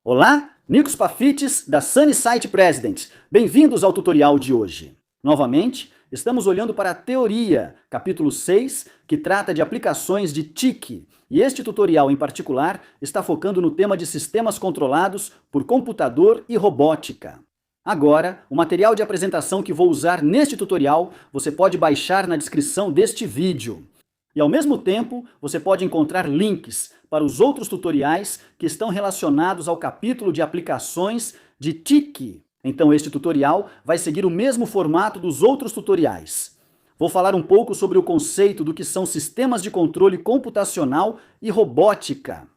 Olá, Nikos Pafitis da Sunnyside President. Bem-vindos ao tutorial de hoje. Novamente, estamos olhando para a teoria, capítulo 6, que trata de aplicações de TIC. E este tutorial em particular está focando no tema de sistemas controlados por computador e robótica. Agora, o material de apresentação que vou usar neste tutorial você pode baixar na descrição deste vídeo. E ao mesmo tempo, você pode encontrar links para os outros tutoriais que estão relacionados ao capítulo de aplicações de TIC. Então este tutorial vai seguir o mesmo formato dos outros tutoriais. Vou falar um pouco sobre o conceito do que são sistemas de controle computacional e robótica.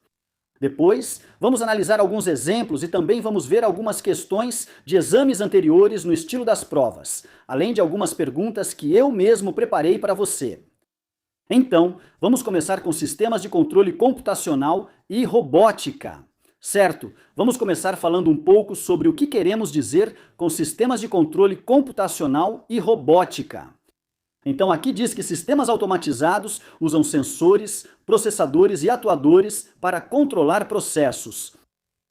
Depois, vamos analisar alguns exemplos e também vamos ver algumas questões de exames anteriores no estilo das provas, além de algumas perguntas que eu mesmo preparei para você. Então, vamos começar com sistemas de controle computacional e robótica. Certo, vamos começar falando um pouco sobre o que queremos dizer com sistemas de controle computacional e robótica. Então aqui diz que sistemas automatizados usam sensores, processadores e atuadores para controlar processos.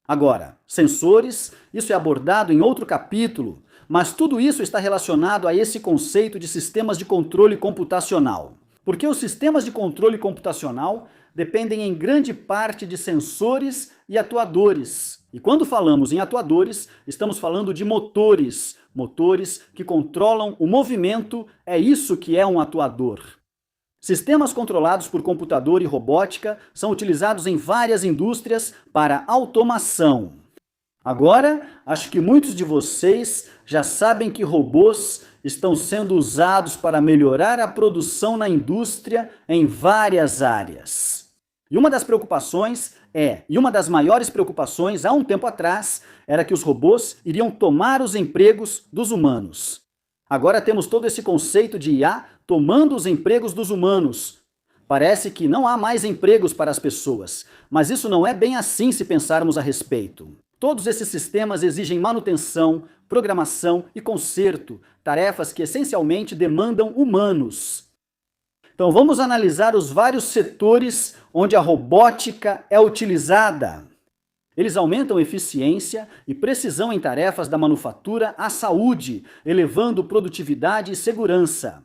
Agora, sensores, isso é abordado em outro capítulo, mas tudo isso está relacionado a esse conceito de sistemas de controle computacional. Porque os sistemas de controle computacional dependem em grande parte de sensores e atuadores. E quando falamos em atuadores, estamos falando de motores. Motores que controlam o movimento, é isso que é um atuador. Sistemas controlados por computador e robótica são utilizados em várias indústrias para automação. Agora, acho que muitos de vocês já sabem que robôs estão sendo usados para melhorar a produção na indústria em várias áreas. E uma das maiores preocupações há um tempo atrás era que os robôs iriam tomar os empregos dos humanos. Agora temos todo esse conceito de IA tomando os empregos dos humanos. Parece que não há mais empregos para as pessoas, mas isso não é bem assim se pensarmos a respeito. Todos esses sistemas exigem manutenção, programação e conserto, tarefas que essencialmente demandam humanos. Então vamos analisar os vários setores onde a robótica é utilizada. Eles aumentam eficiência e precisão em tarefas da manufatura à saúde, elevando produtividade e segurança.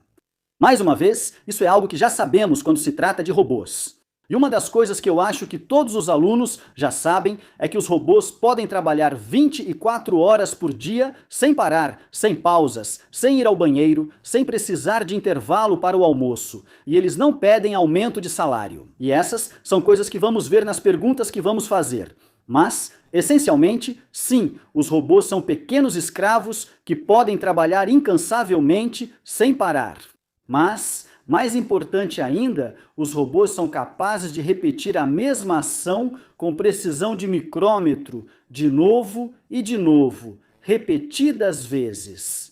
Mais uma vez, isso é algo que já sabemos quando se trata de robôs. E uma das coisas que eu acho que todos os alunos já sabem é que os robôs podem trabalhar 24 horas por dia sem parar, sem pausas, sem ir ao banheiro, sem precisar de intervalo para o almoço. E eles não pedem aumento de salário. E essas são coisas que vamos ver nas perguntas que vamos fazer. Mas, essencialmente, sim, os robôs são pequenos escravos que podem trabalhar incansavelmente sem parar. Mas, mais importante ainda, os robôs são capazes de repetir a mesma ação com precisão de micrômetro, de novo e de novo, repetidas vezes.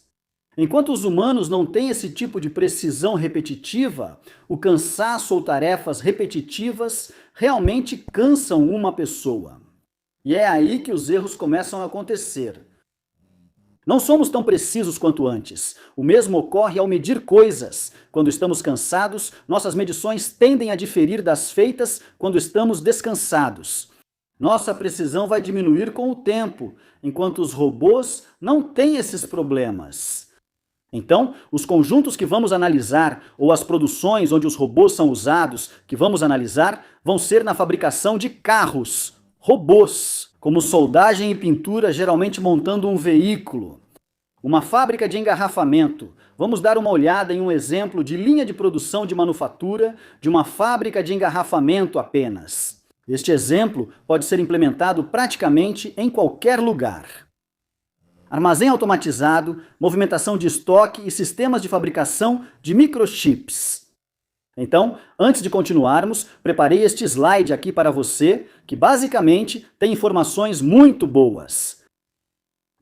Enquanto os humanos não têm esse tipo de precisão repetitiva, o cansaço ou tarefas repetitivas realmente cansam uma pessoa. E é aí que os erros começam a acontecer. Não somos tão precisos quanto antes. O mesmo ocorre ao medir coisas. Quando estamos cansados, nossas medições tendem a diferir das feitas quando estamos descansados. Nossa precisão vai diminuir com o tempo, enquanto os robôs não têm esses problemas. Então, os conjuntos que vamos analisar, ou as produções onde os robôs são usados, que vamos analisar, vão ser na fabricação de carros, robôs, como soldagem e pintura, geralmente montando um veículo. Uma fábrica de engarrafamento. Vamos dar uma olhada em um exemplo de linha de produção de manufatura de uma fábrica de engarrafamento apenas. Este exemplo pode ser implementado praticamente em qualquer lugar. Armazém automatizado, movimentação de estoque e sistemas de fabricação de microchips. Então, antes de continuarmos, preparei este slide aqui para você, que basicamente tem informações muito boas.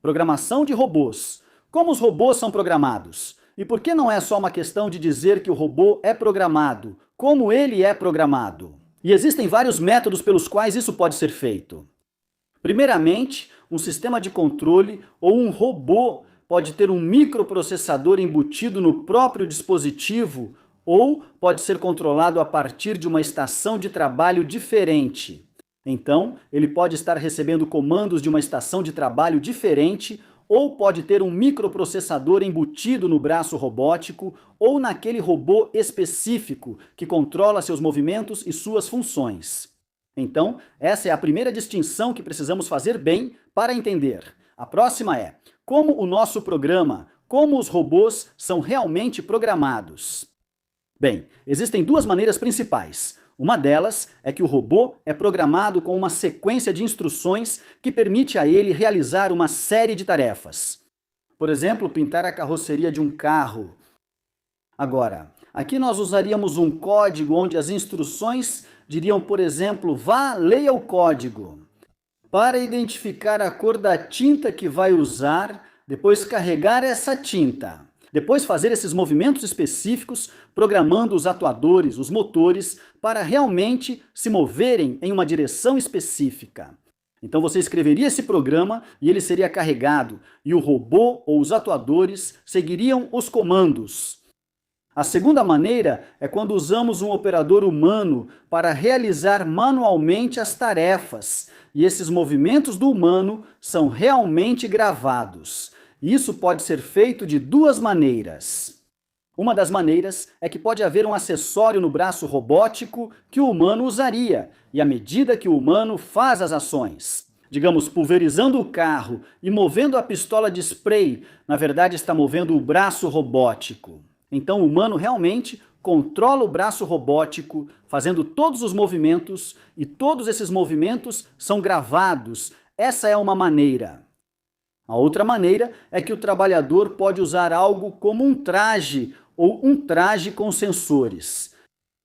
Programação de robôs. Como os robôs são programados? E por que não é só uma questão de dizer que o robô é programado? Como ele é programado? E existem vários métodos pelos quais isso pode ser feito. Primeiramente, um sistema de controle ou um robô pode ter um microprocessador embutido no próprio dispositivo ou pode ser controlado a partir de uma estação de trabalho diferente. Então, ele pode estar recebendo comandos de uma estação de trabalho diferente, ou pode ter um microprocessador embutido no braço robótico ou naquele robô específico que controla seus movimentos e suas funções. Então, essa é a primeira distinção que precisamos fazer bem para entender. A próxima é: como o nosso programa, como os robôs são realmente programados? Bem, existem duas maneiras principais. Uma delas é que o robô é programado com uma sequência de instruções que permite a ele realizar uma série de tarefas. Por exemplo, pintar a carroceria de um carro. Agora, aqui nós usaríamos um código onde as instruções diriam, por exemplo, vá, leia o código. Para identificar a cor da tinta que vai usar, depois carregar essa tinta. Depois fazer esses movimentos específicos, programando os atuadores, os motores, para realmente se moverem em uma direção específica. Então você escreveria esse programa e ele seria carregado, e o robô ou os atuadores seguiriam os comandos. A segunda maneira é quando usamos um operador humano para realizar manualmente as tarefas, e esses movimentos do humano são realmente gravados. Isso pode ser feito de duas maneiras. Uma das maneiras é que pode haver um acessório no braço robótico que o humano usaria, e à medida que o humano faz as ações, digamos, pulverizando o carro e movendo a pistola de spray, na verdade está movendo o braço robótico. Então o humano realmente controla o braço robótico, fazendo todos os movimentos, e todos esses movimentos são gravados. Essa é uma maneira. A outra maneira é que o trabalhador pode usar algo como um traje ou um traje com sensores.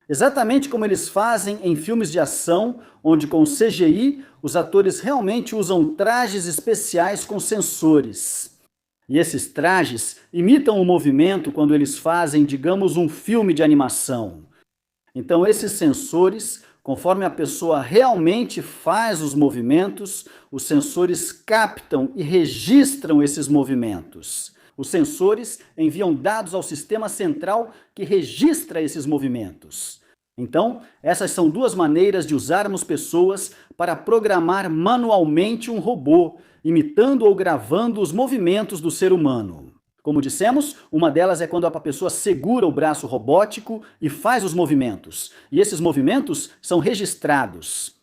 Exatamente como eles fazem em filmes de ação, onde com CGI os atores realmente usam trajes especiais com sensores. E esses trajes imitam o movimento quando eles fazem, digamos, um filme de animação. Então esses sensores, conforme a pessoa realmente faz os movimentos, os sensores captam e registram esses movimentos. Os sensores enviam dados ao sistema central que registra esses movimentos. Então, essas são duas maneiras de usarmos pessoas para programar manualmente um robô, imitando ou gravando os movimentos do ser humano. Como dissemos, uma delas é quando a pessoa segura o braço robótico e faz os movimentos, e esses movimentos são registrados.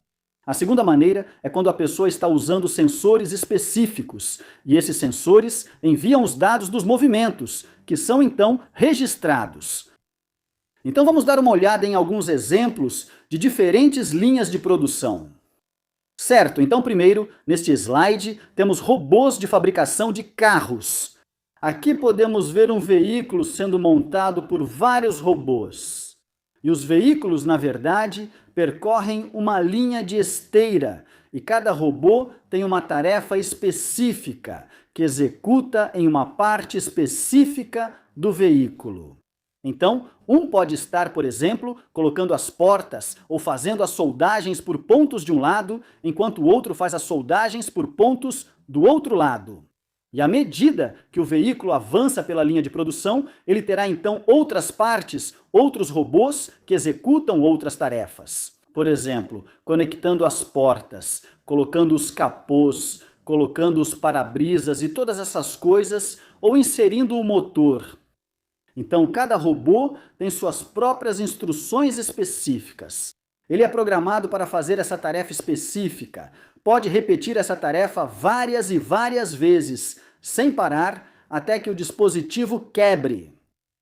A segunda maneira é quando a pessoa está usando sensores específicos, e esses sensores enviam os dados dos movimentos, que são então registrados. Então vamos dar uma olhada em alguns exemplos de diferentes linhas de produção. Certo, então primeiro, neste slide, temos robôs de fabricação de carros. Aqui podemos ver um veículo sendo montado por vários robôs. E os veículos, na verdade, percorrem uma linha de esteira, e cada robô tem uma tarefa específica, que executa em uma parte específica do veículo. Então, um pode estar, por exemplo, colocando as portas ou fazendo as soldagens por pontos de um lado, enquanto o outro faz as soldagens por pontos do outro lado. E à medida que o veículo avança pela linha de produção, ele terá então outras partes, outros robôs que executam outras tarefas. Por exemplo, conectando as portas, colocando os capôs, colocando os para-brisas e todas essas coisas, ou inserindo o motor. Então, cada robô tem suas próprias instruções específicas. Ele é programado para fazer essa tarefa específica. Pode repetir essa tarefa várias e várias vezes, sem parar, até que o dispositivo quebre.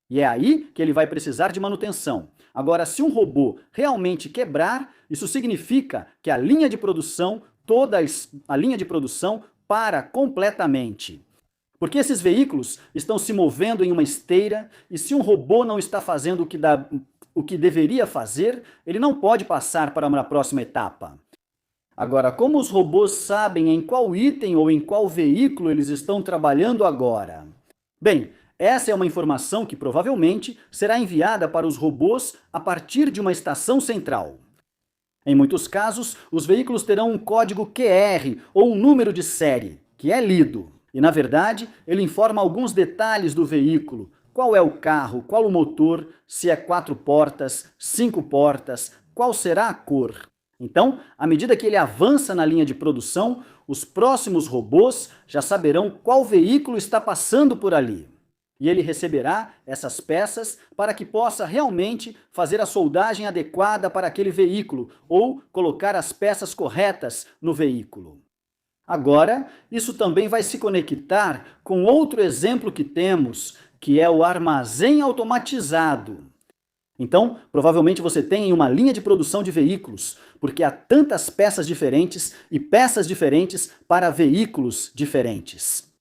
E é aí que ele vai precisar de manutenção. Agora, se um robô realmente quebrar, isso significa que a linha de produção, toda a linha de produção, para completamente. Porque esses veículos estão se movendo em uma esteira, e se um robô não está fazendo o que deveria fazer, ele não pode passar para uma próxima etapa. Agora, como os robôs sabem em qual item ou em qual veículo eles estão trabalhando agora? Bem, essa é uma informação que provavelmente será enviada para os robôs a partir de uma estação central. Em muitos casos, os veículos terão um código QR ou um número de série, que é lido. E, na verdade, ele informa alguns detalhes do veículo. Qual é o carro, qual o motor, se é 4 portas, 5 portas, qual será a cor. Então, à medida que ele avança na linha de produção, os próximos robôs já saberão qual veículo está passando por ali. E ele receberá essas peças para que possa realmente fazer a soldagem adequada para aquele veículo ou colocar as peças corretas no veículo. Agora, isso também vai se conectar com outro exemplo que temos, que é o armazém automatizado. Então, provavelmente você tem uma linha de produção de veículos, porque há tantas peças diferentes e peças diferentes para veículos diferentes.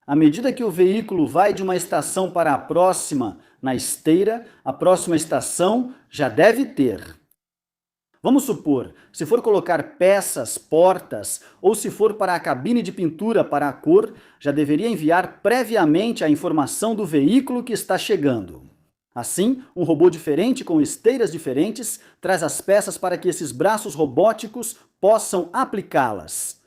À medida que o veículo vai de uma estação para a próxima na esteira, a próxima estação já deve ter. Vamos supor, se for colocar peças, portas, ou se for para a cabine de pintura para a cor, já deveria enviar previamente a informação do veículo que está chegando. Assim, um robô diferente com esteiras diferentes traz as peças para que esses braços robóticos possam aplicá-las.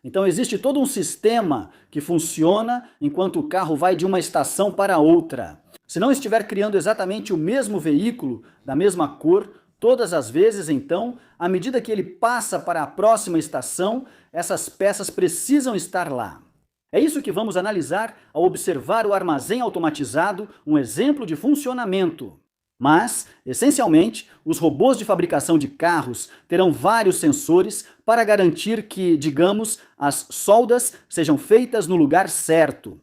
Então existe todo um sistema que funciona enquanto o carro vai de uma estação para outra. Se não estiver criando exatamente o mesmo veículo, da mesma cor, todas as vezes, então, à medida que ele passa para a próxima estação, essas peças precisam estar lá. É isso que vamos analisar ao observar o armazém automatizado, um exemplo de funcionamento. Mas, essencialmente, os robôs de fabricação de carros terão vários sensores para garantir que, digamos, as soldas sejam feitas no lugar certo.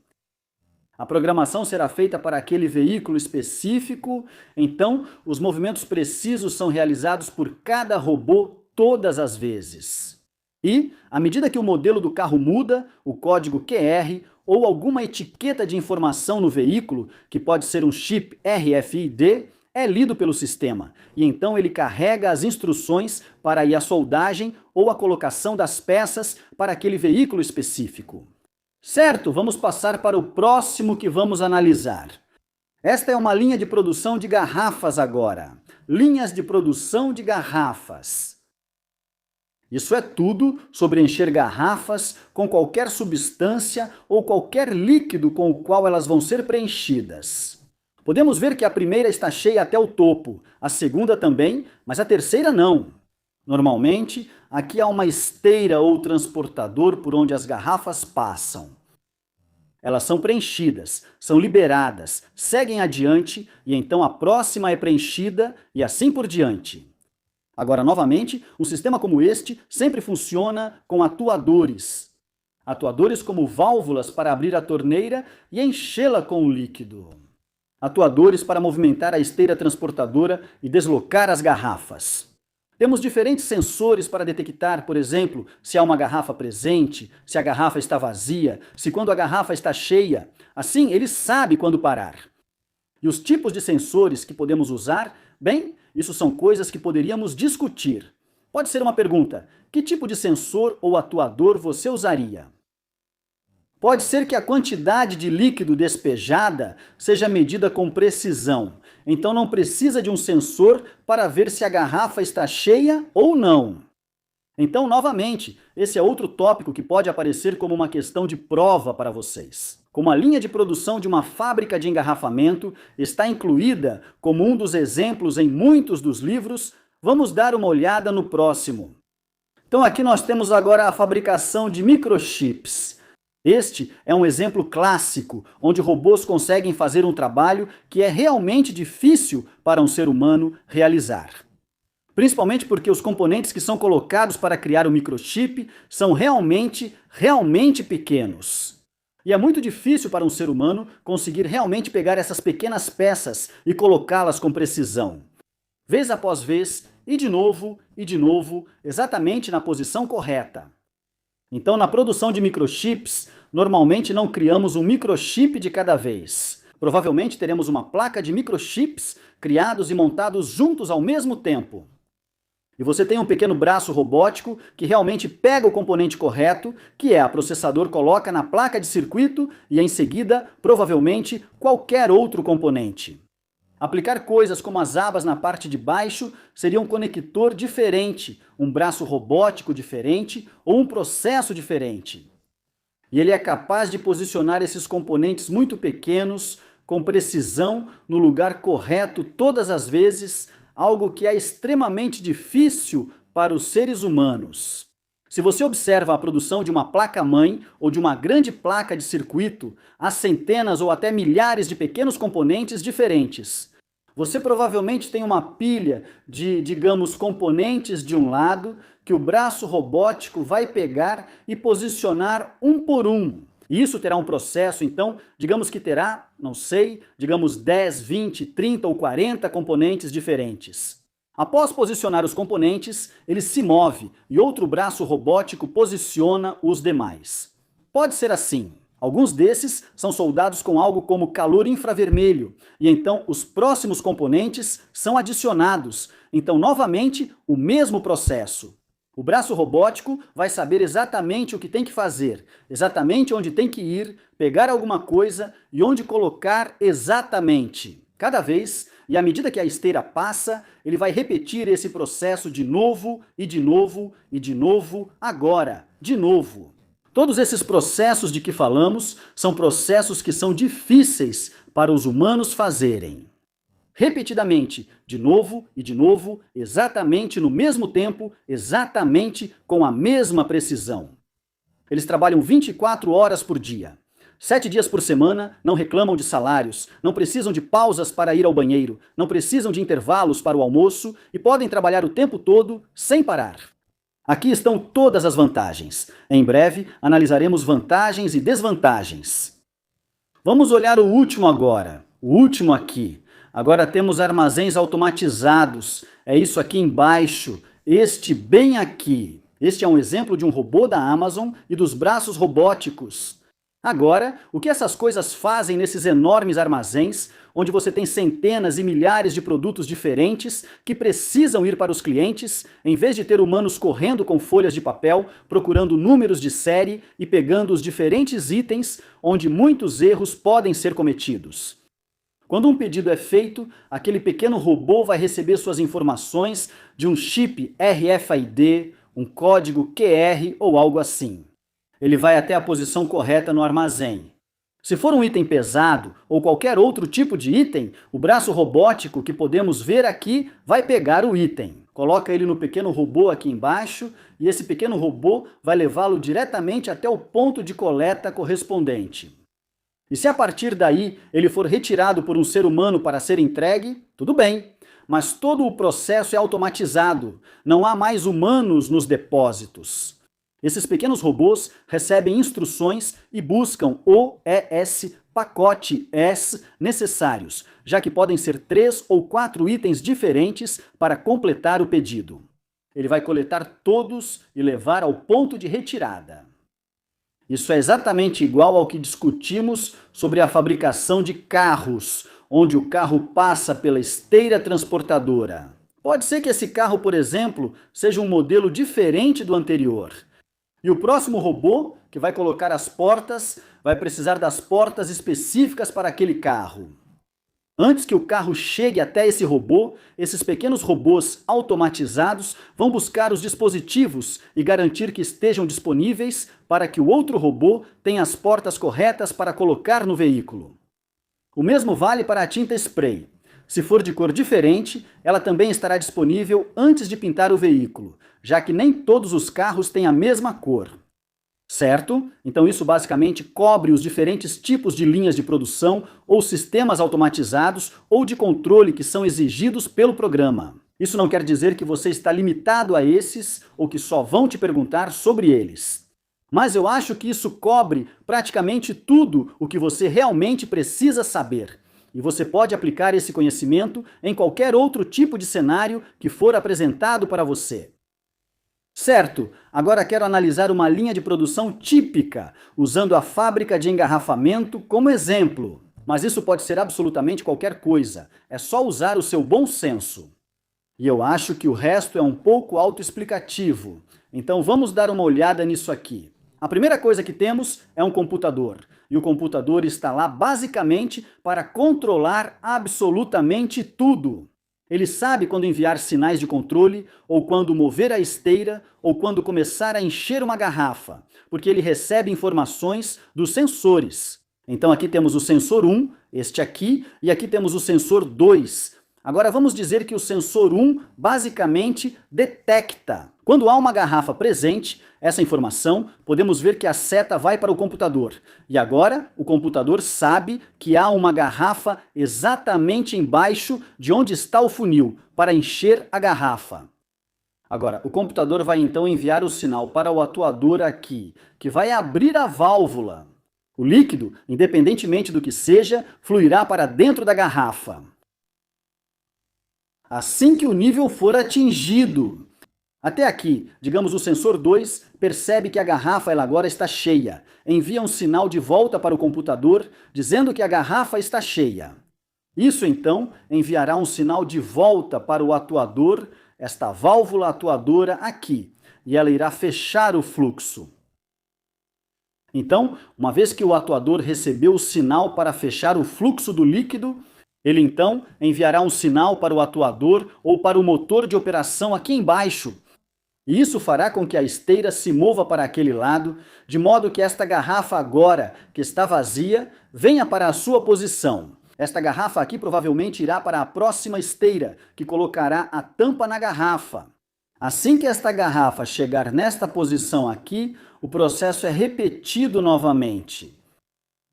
A programação será feita para aquele veículo específico, então os movimentos precisos são realizados por cada robô todas as vezes. E, à medida que o modelo do carro muda, o código QR ou alguma etiqueta de informação no veículo, que pode ser um chip RFID, é lido pelo sistema, e então ele carrega as instruções para ir à soldagem ou a colocação das peças para aquele veículo específico. Certo, vamos passar para o próximo que vamos analisar. Esta é uma linha de produção de garrafas agora. Linhas de produção de garrafas. Isso é tudo sobre encher garrafas com qualquer substância ou qualquer líquido com o qual elas vão ser preenchidas. Podemos ver que a primeira está cheia até o topo, a segunda também, mas a terceira não. Normalmente, aqui há uma esteira ou transportador por onde as garrafas passam. Elas são preenchidas, são liberadas, seguem adiante e então a próxima é preenchida e assim por diante. Agora, novamente, um sistema como este sempre funciona com atuadores. Atuadores como válvulas para abrir a torneira e enchê-la com o líquido. Atuadores para movimentar a esteira transportadora e deslocar as garrafas. Temos diferentes sensores para detectar, por exemplo, se há uma garrafa presente, se a garrafa está vazia, se quando a garrafa está cheia. Assim, ele sabe quando parar. E os tipos de sensores que podemos usar, bem, isso são coisas que poderíamos discutir. Pode ser uma pergunta: que tipo de sensor ou atuador você usaria? Pode ser que a quantidade de líquido despejada seja medida com precisão, então não precisa de um sensor para ver se a garrafa está cheia ou não. Então, novamente, esse é outro tópico que pode aparecer como uma questão de prova para vocês. Como a linha de produção de uma fábrica de engarrafamento está incluída como um dos exemplos em muitos dos livros, vamos dar uma olhada no próximo. Então aqui nós temos agora a fabricação de microchips. Este é um exemplo clássico, onde robôs conseguem fazer um trabalho que é realmente difícil para um ser humano realizar. Principalmente porque os componentes que são colocados para criar o microchip são realmente pequenos. E é muito difícil para um ser humano conseguir realmente pegar essas pequenas peças e colocá-las com precisão. Vez após vez, e de novo, exatamente na posição correta. Então, na produção de microchips, normalmente não criamos um microchip de cada vez. Provavelmente teremos uma placa de microchips criados e montados juntos ao mesmo tempo. E você tem um pequeno braço robótico que realmente pega o componente correto, que é o processador coloca na placa de circuito e em seguida, provavelmente, qualquer outro componente. Aplicar coisas como as abas na parte de baixo seria um conector diferente, um braço robótico diferente ou um processo diferente. E ele é capaz de posicionar esses componentes muito pequenos, com precisão, no lugar correto todas as vezes, algo que é extremamente difícil para os seres humanos. Se você observa a produção de uma placa-mãe ou de uma grande placa de circuito, há centenas ou até milhares de pequenos componentes diferentes. Você provavelmente tem uma pilha de, digamos, componentes de um lado que o braço robótico vai pegar e posicionar um por um. E isso terá um processo, então, digamos que terá, não sei, digamos 10, 20, 30 ou 40 componentes diferentes. Após posicionar os componentes, ele se move e outro braço robótico posiciona os demais. Pode ser assim. Alguns desses são soldados com algo como calor infravermelho, e então os próximos componentes são adicionados. Então, novamente, o mesmo processo. O braço robótico vai saber exatamente o que tem que fazer, exatamente onde tem que ir, pegar alguma coisa e onde colocar exatamente. Cada vez, e à medida que a esteira passa, ele vai repetir esse processo de novo, e de novo, e de novo, agora, de novo. Todos esses processos de que falamos são processos que são difíceis para os humanos fazerem. Repetidamente, de novo e de novo, exatamente no mesmo tempo, exatamente com a mesma precisão. Eles trabalham 24 horas por dia. 7 dias por semana, não reclamam de salários, não precisam de pausas para ir ao banheiro, não precisam de intervalos para o almoço e podem trabalhar o tempo todo sem parar. Aqui estão todas as vantagens. Em breve, analisaremos vantagens e desvantagens. Vamos olhar o último agora. O último aqui. Agora temos armazéns automatizados. É isso aqui embaixo. Este bem aqui. Este é um exemplo de um robô da Amazon e dos braços robóticos. Agora, o que essas coisas fazem nesses enormes armazéns, onde você tem centenas e milhares de produtos diferentes que precisam ir para os clientes, em vez de ter humanos correndo com folhas de papel, procurando números de série e pegando os diferentes itens onde muitos erros podem ser cometidos. Quando um pedido é feito, aquele pequeno robô vai receber suas informações de um chip RFID, um código QR ou algo assim. Ele vai até a posição correta no armazém. Se for um item pesado ou qualquer outro tipo de item, o braço robótico que podemos ver aqui vai pegar o item. Coloca ele no pequeno robô aqui embaixo e esse pequeno robô vai levá-lo diretamente até o ponto de coleta correspondente. E se a partir daí ele for retirado por um ser humano para ser entregue, tudo bem. Mas todo o processo é automatizado. Não há mais humanos nos depósitos. Esses pequenos robôs recebem instruções e buscam o ES pacote S necessários, já que podem ser 3 ou 4 itens diferentes para completar o pedido. Ele vai coletar todos e levar ao ponto de retirada. Isso é exatamente igual ao que discutimos sobre a fabricação de carros, onde o carro passa pela esteira transportadora. Pode ser que esse carro, por exemplo, seja um modelo diferente do anterior. E o próximo robô, que vai colocar as portas, vai precisar das portas específicas para aquele carro. Antes que o carro chegue até esse robô, esses pequenos robôs automatizados vão buscar os dispositivos e garantir que estejam disponíveis para que o outro robô tenha as portas corretas para colocar no veículo. O mesmo vale para a tinta spray. Se for de cor diferente, ela também estará disponível antes de pintar o veículo, já que nem todos os carros têm a mesma cor. Certo? Então isso basicamente cobre os diferentes tipos de linhas de produção ou sistemas automatizados ou de controle que são exigidos pelo programa. Isso não quer dizer que você está limitado a esses ou que só vão te perguntar sobre eles. Mas eu acho que isso cobre praticamente tudo o que você realmente precisa saber. E você pode aplicar esse conhecimento em qualquer outro tipo de cenário que for apresentado para você. Certo, agora quero analisar uma linha de produção típica, usando a fábrica de engarrafamento como exemplo. Mas isso pode ser absolutamente qualquer coisa, é só usar o seu bom senso. E eu acho que o resto é um pouco autoexplicativo. Então vamos dar uma olhada nisso aqui. A primeira coisa que temos é um computador. E o computador está lá basicamente para controlar absolutamente tudo. Ele sabe quando enviar sinais de controle, ou quando mover a esteira, ou quando começar a encher uma garrafa, porque ele recebe informações dos sensores. Então aqui temos o sensor 1, este aqui, e aqui temos o sensor 2. Agora vamos dizer que o sensor 1 basicamente detecta. Quando há uma garrafa presente, essa informação, podemos ver que a seta vai para o computador. E agora o computador sabe que há uma garrafa exatamente embaixo de onde está o funil, para encher a garrafa. Agora, o computador vai então enviar o sinal para o atuador aqui, que vai abrir a válvula. O líquido, independentemente do que seja, fluirá para dentro da garrafa. Assim que o nível for atingido. Até aqui, digamos, o sensor 2 percebe que a garrafa ela agora está cheia. Envia um sinal de volta para o computador, dizendo que a garrafa está cheia. Isso, então, enviará um sinal de volta para o atuador, esta válvula atuadora aqui, e ela irá fechar o fluxo. Então, uma vez que o atuador recebeu o sinal para fechar o fluxo do líquido, ele então enviará um sinal para o atuador ou para o motor de operação aqui embaixo. E isso fará com que a esteira se mova para aquele lado, de modo que esta garrafa agora, que está vazia, venha para a sua posição. Esta garrafa aqui provavelmente irá para a próxima esteira, que colocará a tampa na garrafa. Assim que esta garrafa chegar nesta posição aqui, o processo é repetido novamente.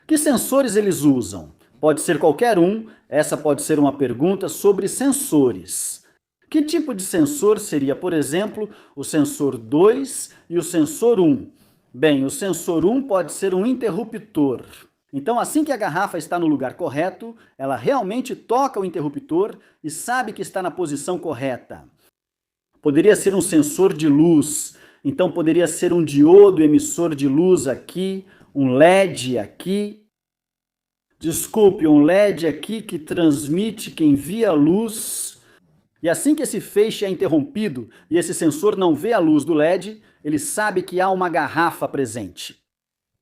Que sensores eles usam? Pode ser qualquer um, essa pode ser uma pergunta sobre sensores. Que tipo de sensor seria, por exemplo, o sensor 2 e o sensor 1? Bem, o sensor 1 pode ser um interruptor. Então, assim que a garrafa está no lugar correto, ela realmente toca o interruptor e sabe que está na posição correta. Poderia ser um sensor de luz, então poderia ser um diodo emissor de luz aqui, um LED aqui. Desculpe, um LED aqui que transmite, que envia luz. E assim que esse feixe é interrompido e esse sensor não vê a luz do LED, ele sabe que há uma garrafa presente.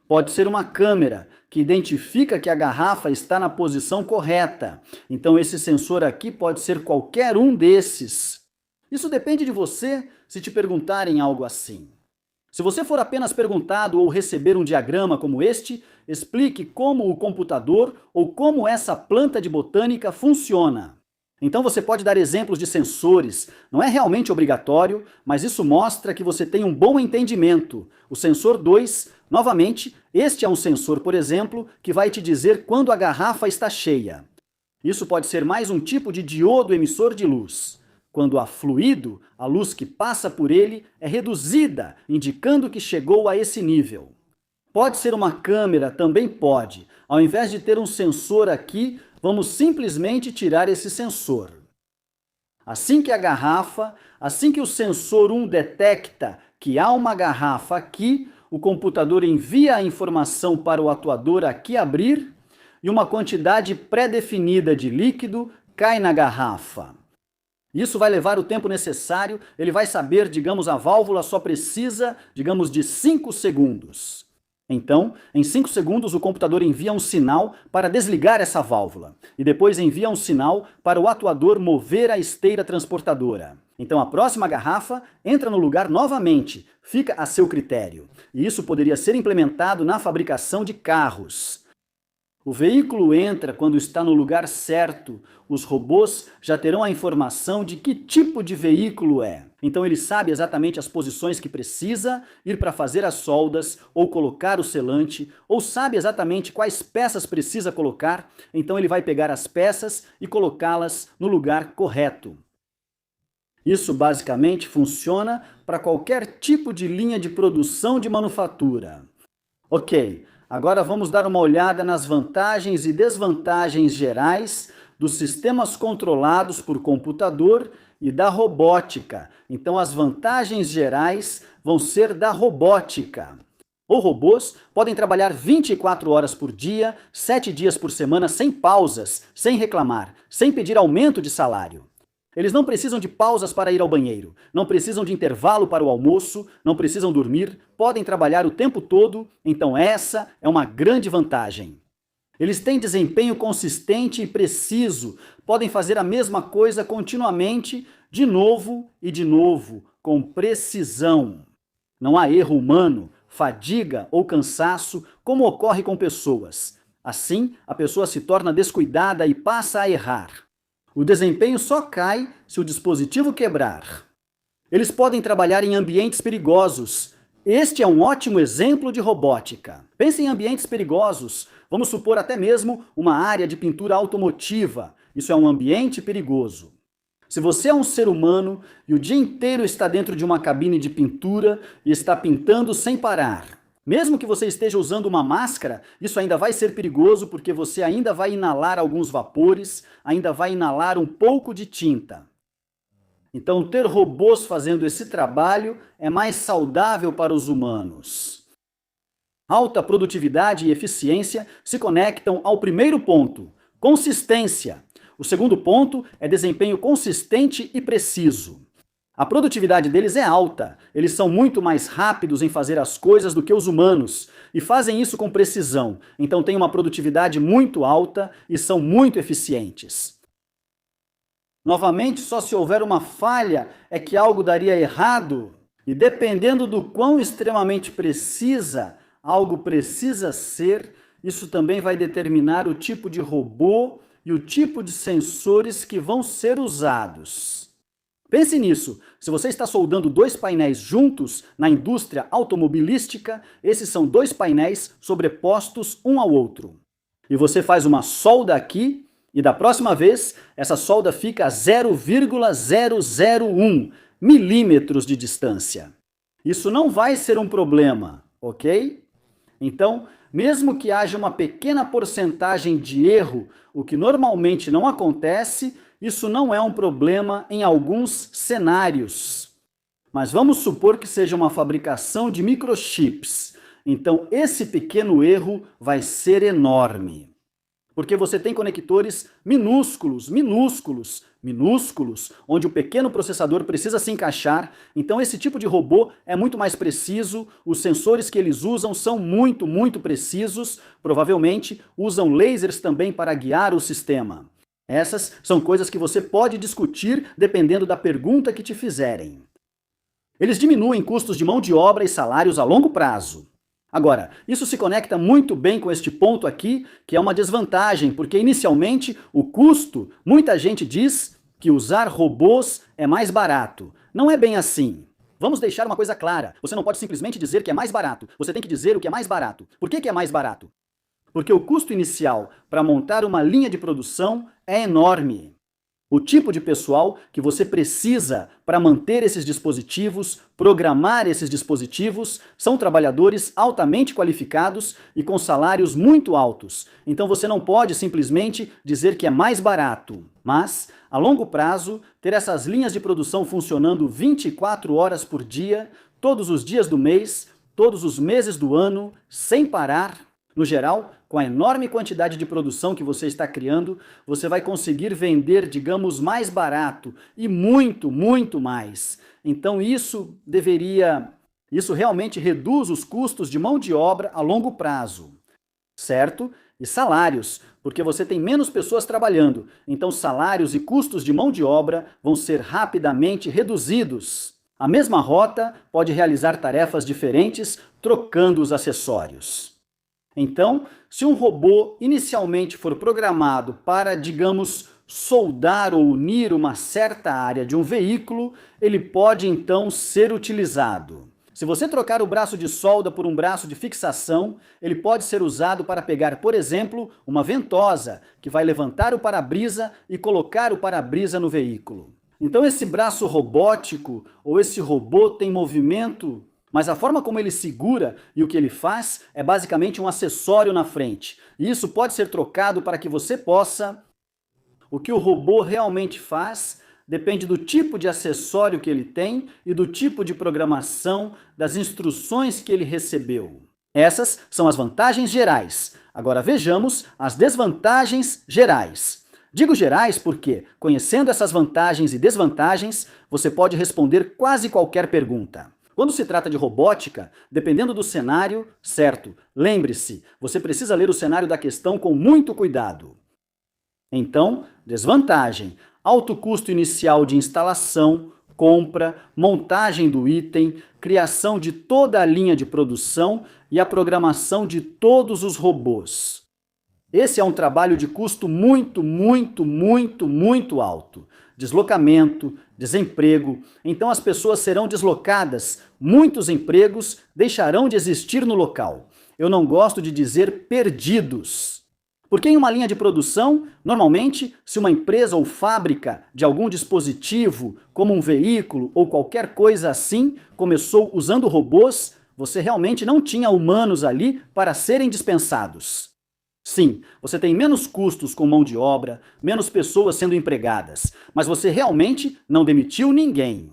Pode ser uma câmera, que identifica que a garrafa está na posição correta. Então esse sensor aqui pode ser qualquer um desses. Isso depende de você se te perguntarem algo assim. Se você for apenas perguntado ou receber um diagrama como este, explique como o computador ou como essa planta de botânica funciona. Então você pode dar exemplos de sensores, não é realmente obrigatório, mas isso mostra que você tem um bom entendimento. O sensor 2, novamente, este é um sensor, por exemplo, que vai te dizer quando a garrafa está cheia. Isso pode ser mais um tipo de diodo emissor de luz. Quando há fluido, a luz que passa por ele é reduzida, indicando que chegou a esse nível. Pode ser uma câmera, também pode. Ao invés de ter um sensor aqui, vamos simplesmente tirar esse sensor. Assim que o sensor 1 detecta que há uma garrafa aqui, o computador envia a informação para o atuador aqui abrir e uma quantidade pré-definida de líquido cai na garrafa. Isso vai levar o tempo necessário, ele vai saber, digamos, a válvula só precisa, digamos, de 5 segundos. Então, em 5 segundos, o computador envia um sinal para desligar essa válvula e depois envia um sinal para o atuador mover a esteira transportadora. Então, a próxima garrafa entra no lugar novamente, fica a seu critério. E isso poderia ser implementado na fabricação de carros. O veículo entra quando está no lugar certo. Os robôs já terão a informação de que tipo de veículo é. Então ele sabe exatamente as posições que precisa ir para fazer as soldas ou colocar o selante, ou sabe exatamente quais peças precisa colocar, então ele vai pegar as peças e colocá-las no lugar correto. Isso basicamente funciona para qualquer tipo de linha de produção de manufatura. Ok. Agora vamos dar uma olhada nas vantagens e desvantagens gerais dos sistemas controlados por computador e da robótica. Então as vantagens gerais vão ser da robótica. Os robôs podem trabalhar 24 horas por dia, 7 dias por semana, sem pausas, sem reclamar, sem pedir aumento de salário. Eles não precisam de pausas para ir ao banheiro, não precisam de intervalo para o almoço, não precisam dormir, podem trabalhar o tempo todo, então essa é uma grande vantagem. Eles têm desempenho consistente e preciso, podem fazer a mesma coisa continuamente, de novo e de novo, com precisão. Não há erro humano, fadiga ou cansaço, como ocorre com pessoas. Assim, a pessoa se torna descuidada e passa a errar. O desempenho só cai se o dispositivo quebrar. Eles podem trabalhar em ambientes perigosos. Este é um ótimo exemplo de robótica. Pense em ambientes perigosos. Vamos supor até mesmo uma área de pintura automotiva. Isso é um ambiente perigoso. Se você é um ser humano e o dia inteiro está dentro de uma cabine de pintura e está pintando sem parar, mesmo que você esteja usando uma máscara, isso ainda vai ser perigoso porque você ainda vai inalar alguns vapores, ainda vai inalar um pouco de tinta. Então, ter robôs fazendo esse trabalho é mais saudável para os humanos. Alta produtividade e eficiência se conectam ao primeiro ponto, consistência. O segundo ponto é desempenho consistente e preciso. A produtividade deles é alta, eles são muito mais rápidos em fazer as coisas do que os humanos, e fazem isso com precisão, então têm uma produtividade muito alta e são muito eficientes. Novamente, só se houver uma falha é que algo daria errado, e dependendo do quão extremamente algo precisa ser, isso também vai determinar o tipo de robô e o tipo de sensores que vão ser usados. Pense nisso, se você está soldando dois painéis juntos na indústria automobilística, esses são dois painéis sobrepostos um ao outro. E você faz uma solda aqui, e da próxima vez, essa solda fica a 0,001 milímetros de distância. Isso não vai ser um problema, ok? Então, mesmo que haja uma pequena porcentagem de erro, o que normalmente não acontece, isso não é um problema em alguns cenários. Mas vamos supor que seja uma fabricação de microchips. Então, esse pequeno erro vai ser enorme. Porque você tem conectores minúsculos, onde o pequeno processador precisa se encaixar. Então esse tipo de robô é muito mais preciso, os sensores que eles usam são muito precisos, provavelmente usam lasers também para guiar o sistema. Essas são coisas que você pode discutir dependendo da pergunta que te fizerem. Eles diminuem custos de mão de obra e salários a longo prazo. Agora, isso se conecta muito bem com este ponto aqui, que é uma desvantagem, porque inicialmente o custo, muita gente diz que usar robôs é mais barato. Não é bem assim. Vamos deixar uma coisa clara, você não pode simplesmente dizer que é mais barato, você tem que dizer o que é mais barato. Por que é mais barato? Porque o custo inicial para montar uma linha de produção é enorme. O tipo de pessoal que você precisa para manter esses dispositivos, programar esses dispositivos, são trabalhadores altamente qualificados e com salários muito altos. Então você não pode simplesmente dizer que é mais barato. Mas, a longo prazo, ter essas linhas de produção funcionando 24 horas por dia, todos os dias do mês, todos os meses do ano, sem parar, no geral, com a enorme quantidade de produção que você está criando, você vai conseguir vender, digamos, mais barato e muito mais. Então isso realmente reduz os custos de mão de obra a longo prazo, certo? E salários, porque você tem menos pessoas trabalhando, então salários e custos de mão de obra vão ser rapidamente reduzidos. A mesma rota pode realizar tarefas diferentes, trocando os acessórios. Então, se um robô inicialmente for programado para, digamos, soldar ou unir uma certa área de um veículo, ele pode então ser utilizado. Se você trocar o braço de solda por um braço de fixação, ele pode ser usado para pegar, por exemplo, uma ventosa, que vai levantar o para-brisa e colocar o para-brisa no veículo. Então esse braço robótico ou esse robô tem movimento, mas a forma como ele segura e o que ele faz é basicamente um acessório na frente. E isso pode ser trocado para que você possa... O que o robô realmente faz depende do tipo de acessório que ele tem e do tipo de programação, das instruções que ele recebeu. Essas são as vantagens gerais. Agora vejamos as desvantagens gerais. Digo gerais porque, conhecendo essas vantagens e desvantagens, você pode responder quase qualquer pergunta. Quando se trata de robótica, dependendo do cenário, certo, lembre-se, você precisa ler o cenário da questão com muito cuidado. Então, desvantagem, alto custo inicial de instalação, compra, montagem do item, criação de toda a linha de produção e a programação de todos os robôs. Esse é um trabalho de custo muito, muito, muito, muito alto. Deslocamento, desemprego. Então as pessoas serão deslocadas, muitos empregos deixarão de existir no local. Eu não gosto de dizer perdidos. Porque em uma linha de produção, normalmente, se uma empresa ou fábrica de algum dispositivo, como um veículo ou qualquer coisa assim, começou usando robôs, você realmente não tinha humanos ali para serem dispensados. Sim, você tem menos custos com mão de obra, menos pessoas sendo empregadas, mas você realmente não demitiu ninguém.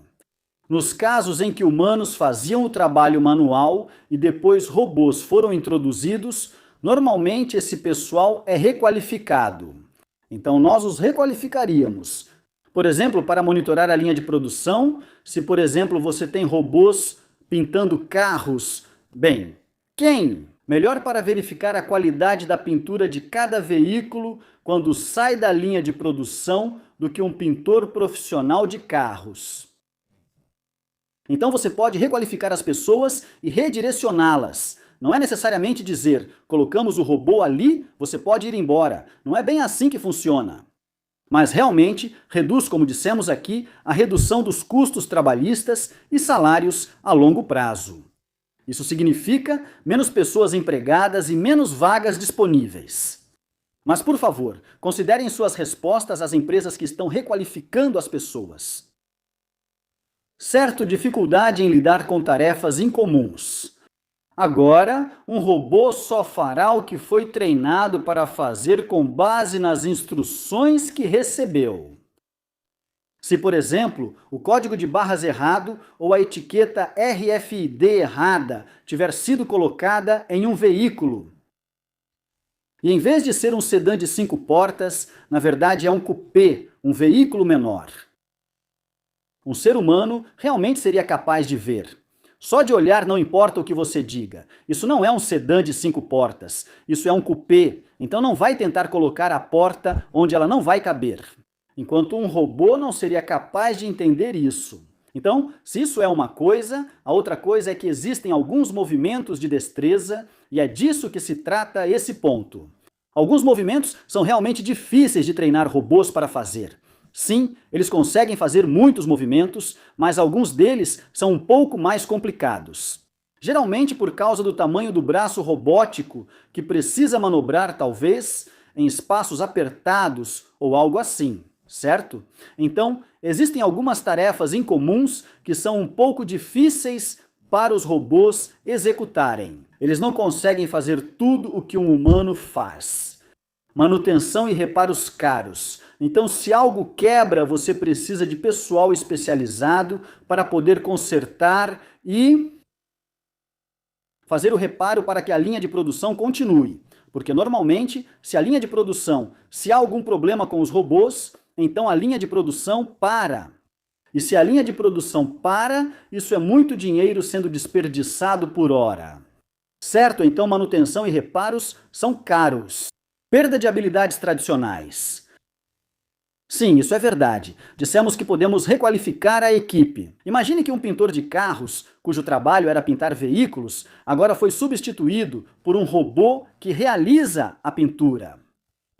Nos casos em que humanos faziam o trabalho manual e depois robôs foram introduzidos, normalmente esse pessoal é requalificado. Então nós os requalificaríamos. Por exemplo, para monitorar a linha de produção, se por exemplo você tem robôs pintando carros, bem, quem? Melhor para verificar a qualidade da pintura de cada veículo quando sai da linha de produção do que um pintor profissional de carros. Então você pode requalificar as pessoas e redirecioná-las. Não é necessariamente dizer, colocamos o robô ali, você pode ir embora. Não é bem assim que funciona. Mas realmente reduz, como dissemos aqui, a redução dos custos trabalhistas e salários a longo prazo. Isso significa menos pessoas empregadas e menos vagas disponíveis. Mas, por favor, considerem suas respostas às empresas que estão requalificando as pessoas. Certo, dificuldade em lidar com tarefas incomuns. Agora, um robô só fará o que foi treinado para fazer com base nas instruções que recebeu. Se, por exemplo, o código de barras errado ou a etiqueta RFID errada tiver sido colocada em um veículo, e em vez de ser um sedã de 5 portas, na verdade é um coupé, um veículo menor. Um ser humano realmente seria capaz de ver. Só de olhar não importa o que você diga. Isso não é um sedã de 5 portas, isso é um coupé, então não vai tentar colocar a porta onde ela não vai caber. Enquanto um robô não seria capaz de entender isso. Então, se isso é uma coisa, a outra coisa é que existem alguns movimentos de destreza e é disso que se trata esse ponto. Alguns movimentos são realmente difíceis de treinar robôs para fazer. Sim, eles conseguem fazer muitos movimentos, mas alguns deles são um pouco mais complicados. Geralmente por causa do tamanho do braço robótico, que precisa manobrar, talvez, em espaços apertados ou algo assim. Certo? Então, existem algumas tarefas incomuns que são um pouco difíceis para os robôs executarem. Eles não conseguem fazer tudo o que um humano faz. Manutenção e reparos caros. Então, se algo quebra, você precisa de pessoal especializado para poder consertar e fazer o reparo para que a linha de produção continue. Porque normalmente, se a linha de produção, se há algum problema com os robôs, então a linha de produção para. E se a linha de produção para, isso é muito dinheiro sendo desperdiçado por hora. Certo? Então manutenção e reparos são caros. Perda de habilidades tradicionais. Sim, isso é verdade. Dissemos que podemos requalificar a equipe. Imagine que um pintor de carros, cujo trabalho era pintar veículos, agora foi substituído por um robô que realiza a pintura.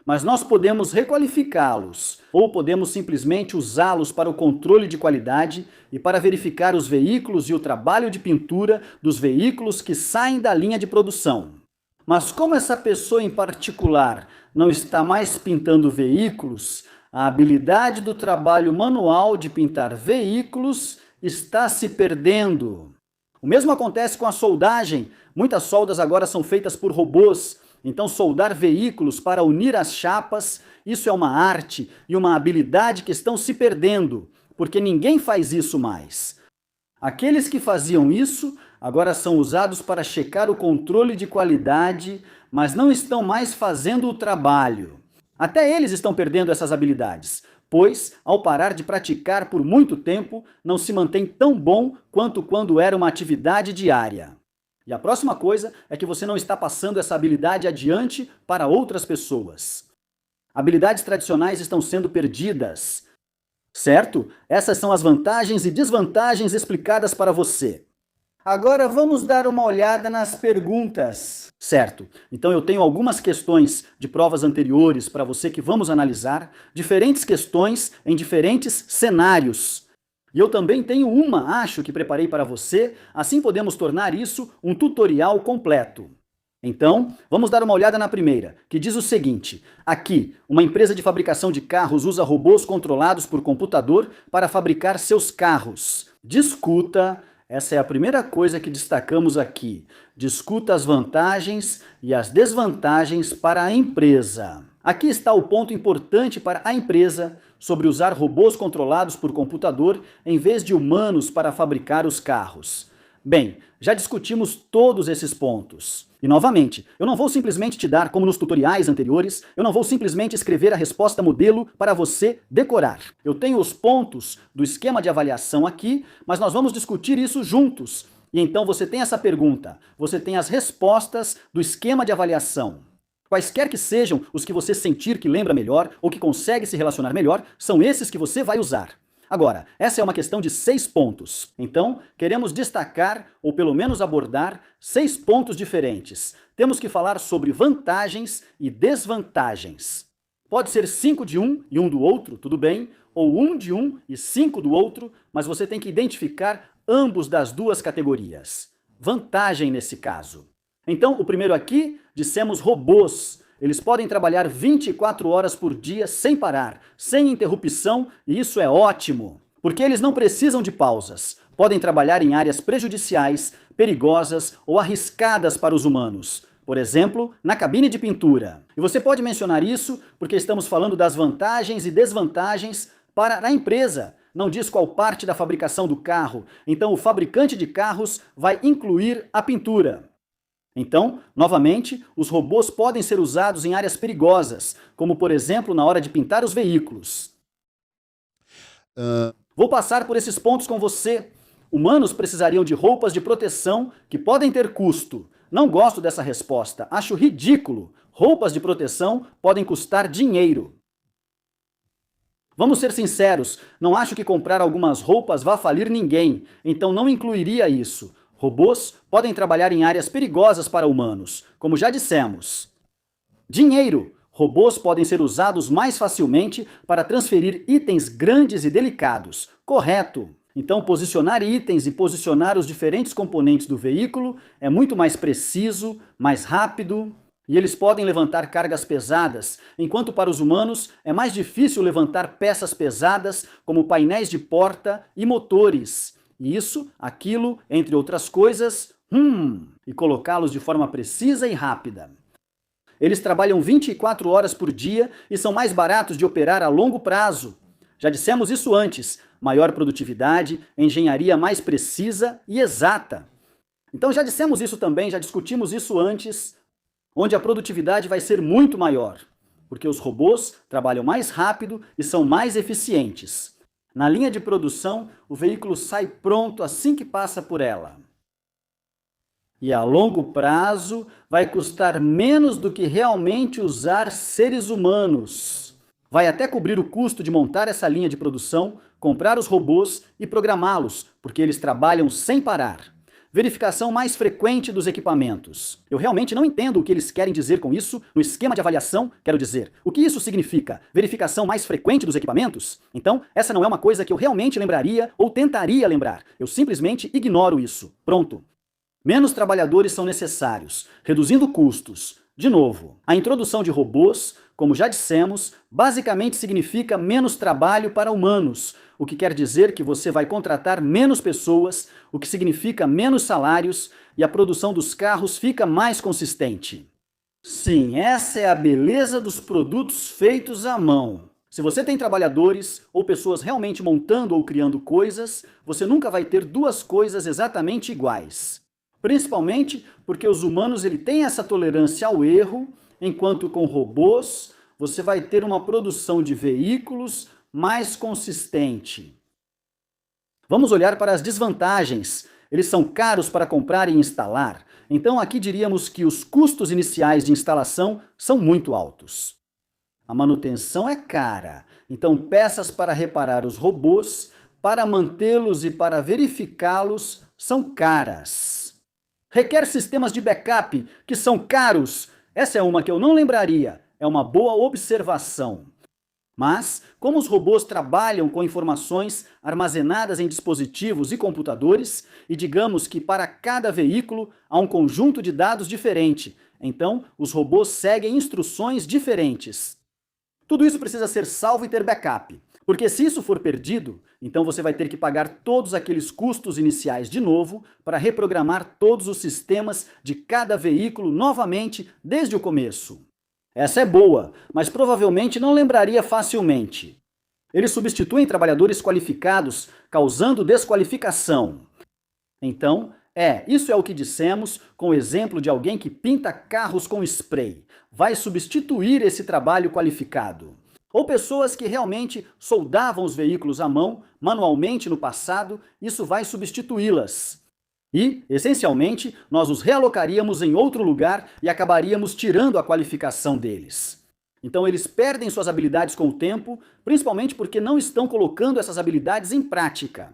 Mas nós podemos requalificá-los, ou podemos simplesmente usá-los para o controle de qualidade e para verificar os veículos e o trabalho de pintura dos veículos que saem da linha de produção. Mas como essa pessoa em particular não está mais pintando veículos, a habilidade do trabalho manual de pintar veículos está se perdendo. O mesmo acontece com a soldagem. Muitas soldas agora são feitas por robôs. Então, soldar veículos para unir as chapas, isso é uma arte e uma habilidade que estão se perdendo, porque ninguém faz isso mais. Aqueles que faziam isso agora são usados para checar o controle de qualidade, mas não estão mais fazendo o trabalho. Até eles estão perdendo essas habilidades, pois, ao parar de praticar por muito tempo, não se mantém tão bom quanto quando era uma atividade diária. E a próxima coisa é que você não está passando essa habilidade adiante para outras pessoas. Habilidades tradicionais estão sendo perdidas. Certo? Essas são as vantagens e desvantagens explicadas para você. Agora vamos dar uma olhada nas perguntas. Certo, então eu tenho algumas questões de provas anteriores para você que vamos analisar, diferentes questões em diferentes cenários. E eu também tenho uma, acho que preparei para você, assim podemos tornar isso um tutorial completo. Então, vamos dar uma olhada na primeira, que diz o seguinte: aqui, uma empresa de fabricação de carros usa robôs controlados por computador para fabricar seus carros. Discuta, essa é a primeira coisa que destacamos aqui. Discuta as vantagens e as desvantagens para a empresa. Aqui está o ponto importante para a empresa sobre usar robôs controlados por computador em vez de humanos para fabricar os carros. Bem, já discutimos todos esses pontos. E novamente, eu não vou simplesmente te dar, como nos tutoriais anteriores, eu não vou simplesmente escrever a resposta modelo para você decorar. Eu tenho os pontos do esquema de avaliação aqui, mas nós vamos discutir isso juntos. E então você tem essa pergunta, você tem as respostas do esquema de avaliação. Quaisquer que sejam os que você sentir que lembra melhor ou que consegue se relacionar melhor, são esses que você vai usar. Agora, essa é uma questão de 6 pontos. Então, queremos destacar, ou pelo menos abordar, 6 pontos diferentes. Temos que falar sobre vantagens e desvantagens. Pode ser 5 de um e 1 do outro, tudo bem, ou 1 de um e 5 do outro, mas você tem que identificar ambos das duas categorias. Vantagem nesse caso. Então, o primeiro aqui, dissemos robôs. Eles podem trabalhar 24 horas por dia sem parar, sem interrupção, e isso é ótimo, porque eles não precisam de pausas. Podem trabalhar em áreas prejudiciais, perigosas ou arriscadas para os humanos. Por exemplo, na cabine de pintura. E você pode mencionar isso porque estamos falando das vantagens e desvantagens para a empresa. Não diz qual parte da fabricação do carro, então o fabricante de carros vai incluir a pintura. Então, novamente, os robôs podem ser usados em áreas perigosas, como por exemplo na hora de pintar os veículos. Vou passar por esses pontos com você. Humanos precisariam de roupas de proteção que podem ter custo. Não gosto dessa resposta, acho ridículo. Roupas de proteção podem custar dinheiro. Vamos ser sinceros, não acho que comprar algumas roupas vá falir ninguém, então não incluiria isso. Robôs podem trabalhar em áreas perigosas para humanos, como já dissemos. Dinheiro. Robôs podem ser usados mais facilmente para transferir itens grandes e delicados. Correto. Então, posicionar itens e posicionar os diferentes componentes do veículo é muito mais preciso, mais rápido, e eles podem levantar cargas pesadas, enquanto para os humanos é mais difícil levantar peças pesadas, como painéis de porta e motores. Isso, aquilo, entre outras coisas, e colocá-los de forma precisa e rápida. Eles trabalham 24 horas por dia e são mais baratos de operar a longo prazo. Já dissemos isso antes, maior produtividade, engenharia mais precisa e exata. Então já dissemos isso também, já discutimos isso antes, onde a produtividade vai ser muito maior, porque os robôs trabalham mais rápido e são mais eficientes. Na linha de produção, o veículo sai pronto assim que passa por ela. E a longo prazo vai custar menos do que realmente usar seres humanos. Vai até cobrir o custo de montar essa linha de produção, comprar os robôs e programá-los, porque eles trabalham sem parar. Verificação mais frequente dos equipamentos. Eu realmente não entendo o que eles querem dizer com isso no esquema de avaliação, quero dizer. O que isso significa? Verificação mais frequente dos equipamentos? Então, essa não é uma coisa que eu realmente lembraria ou tentaria lembrar. Eu simplesmente ignoro isso. Pronto. Menos trabalhadores são necessários, reduzindo custos. De novo, a introdução de robôs, como já dissemos, basicamente significa menos trabalho para humanos, o que quer dizer que você vai contratar menos pessoas, o que significa menos salários, e a produção dos carros fica mais consistente. Sim, essa é a beleza dos produtos feitos à mão. Se você tem trabalhadores ou pessoas realmente montando ou criando coisas, você nunca vai ter duas coisas exatamente iguais. Principalmente porque os humanos têm essa tolerância ao erro, enquanto com robôs você vai ter uma produção de veículos mais consistente. Vamos olhar para as desvantagens. Eles são caros para comprar e instalar. Então aqui diríamos que os custos iniciais de instalação são muito altos. A manutenção é cara. Então peças para reparar os robôs, para mantê-los e para verificá-los são caras. Requer sistemas de backup, que são caros. Essa é uma que eu não lembraria. É uma boa observação. Mas, como os robôs trabalham com informações armazenadas em dispositivos e computadores, e digamos que para cada veículo há um conjunto de dados diferente, então os robôs seguem instruções diferentes. Tudo isso precisa ser salvo e ter backup, porque se isso for perdido, então você vai ter que pagar todos aqueles custos iniciais de novo para reprogramar todos os sistemas de cada veículo novamente desde o começo. Essa é boa, mas provavelmente não lembraria facilmente. Eles substituem trabalhadores qualificados, causando desqualificação. Então, isso é o que dissemos com o exemplo de alguém que pinta carros com spray. Vai substituir esse trabalho qualificado. Ou pessoas que realmente soldavam os veículos à mão, manualmente no passado, isso vai substituí-las. E, essencialmente, nós os realocaríamos em outro lugar e acabaríamos tirando a qualificação deles. Então eles perdem suas habilidades com o tempo, principalmente porque não estão colocando essas habilidades em prática.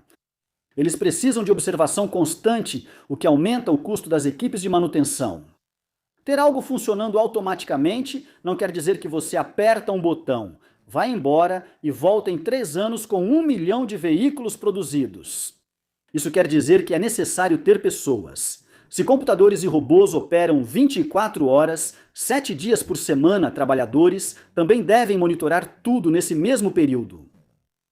Eles precisam de observação constante, o que aumenta o custo das equipes de manutenção. Ter algo funcionando automaticamente não quer dizer que você aperta um botão, vai embora e volta em 3 anos com 1 milhão de veículos produzidos. Isso quer dizer que é necessário ter pessoas. Se computadores e robôs operam 24 horas, 7 dias por semana, trabalhadores também devem monitorar tudo nesse mesmo período.